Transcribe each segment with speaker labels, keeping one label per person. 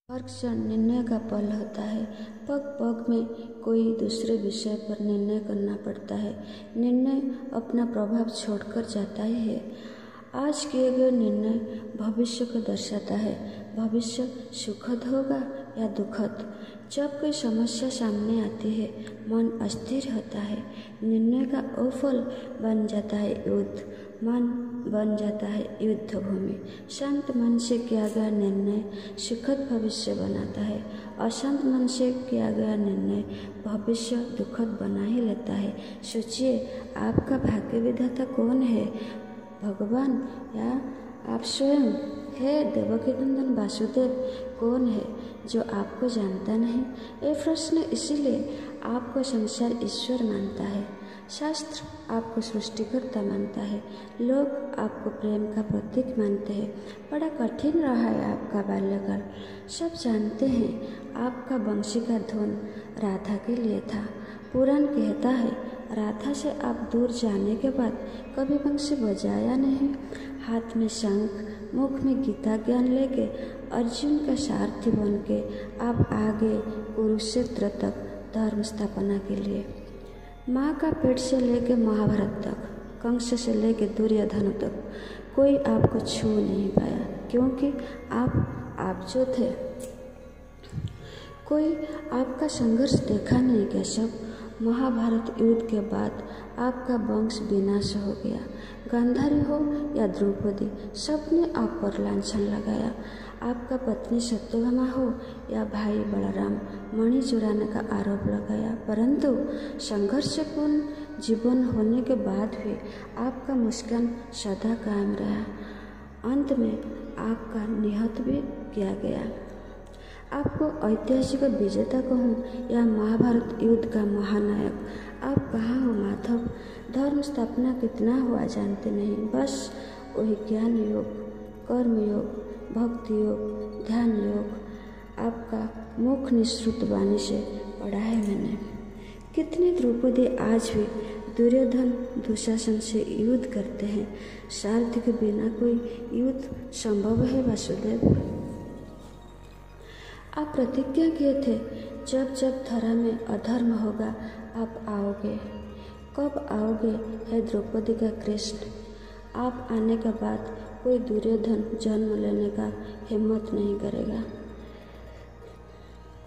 Speaker 1: हर क्षण निर्णय का पल होता है। पग पग में कोई दूसरे विषय पर निर्णय करना पड़ता है। निर्णय अपना प्रभाव छोड़कर जाता ही है। आज किए गए निर्णय भविष्य को दर्शाता है। भविष्य सुखद होगा या दुखद। जब कोई समस्या सामने आती है, मन अस्थिर होता है। निर्णय का अफल बन जाता है युद्ध। मन बन जाता है युद्ध भूमि। शांत मन से किया गया निर्णय सुखद भविष्य बनाता है। अशांत मन से किया गया निर्णय भविष्य दुखद बना ही लेता है। सोचिए, आपका भाग्य विधाता कौन है, भगवान या आप स्वयं? हे देवकीनंदन वासुदेव, कौन है जो आपको जानता नहीं? ये प्रश्न इसीलिए आपको संसार ईश्वर मानता है। शास्त्र आपको सृष्टिकर्ता मानता है। लोग आपको प्रेम का प्रतीक मानते हैं। बड़ा कठिन रहा है आपका बाल्यकाल। सब जानते हैं आपका वंशी का धुन राधा के लिए था। पुराण कहता है, राधा से आप दूर जाने के बाद कभी वंशी बजाया नहीं। हाथ में शंख, मुख में गीता ज्ञान लेके अर्जुन का सारथी बन के आप आगे कुरुक्षेत्र तक धर्म स्थापना के लिए। माँ का पेट से लेके महाभारत तक, कंस से लेके दुर्योधन तक कोई आपको छू नहीं पाया, क्योंकि आप जो थे। कोई आपका संघर्ष देखा नहीं केशव। महाभारत युद्ध के बाद आपका वंश विनाश हो गया। गांधारी हो या द्रौपदी, सबने आप पर लांछन लगाया। आपका पत्नी सत्यभामा हो या भाई बलराम, मणि चुराने का आरोप लगाया। परंतु संघर्षपूर्ण जीवन होने के बाद भी आपका मुस्कान सदा कायम रहा। अंत में आपका निहत भी किया गया। आपको ऐतिहासिक विजेता कहूँ या महाभारत युद्ध का महानायक, आप कहाँ हो माधव? धर्म स्थापना कितना हुआ जानते नहीं। बस वही ज्ञान योग, कर्म योग, भक्ति योग, ध्यान योग आपका मुख निःसृत वाणी से पढ़ा है मैंने। कितने द्रौपदी आज भी दुर्योधन दुशासन से युद्ध करते हैं। सारथी के बिना कोई युद्ध संभव है वासुदेव? आप प्रतिज्ञा किए थे, जब जब धरा में अधर्म होगा आप आओगे। कब आओगे है द्रौपदी का कृष्ण? आप आने के बाद कोई दुर्योधन जन्म लेने का हिम्मत नहीं करेगा।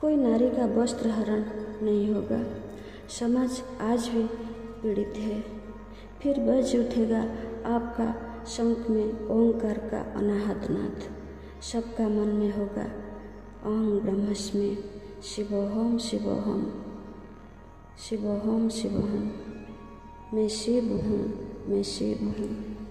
Speaker 1: कोई नारी का वस्त्र हरण नहीं होगा। समाज आज भी पीड़ित है। फिर बज उठेगा आपका शंख में ओंकार का अनाहत नाद। सबका मन में होगा अहं ब्रह्मस्मि शिवोहम शिवोहम शिवोहम शिवोहम। मैं शिव हूँ, मैं शिव हूँ।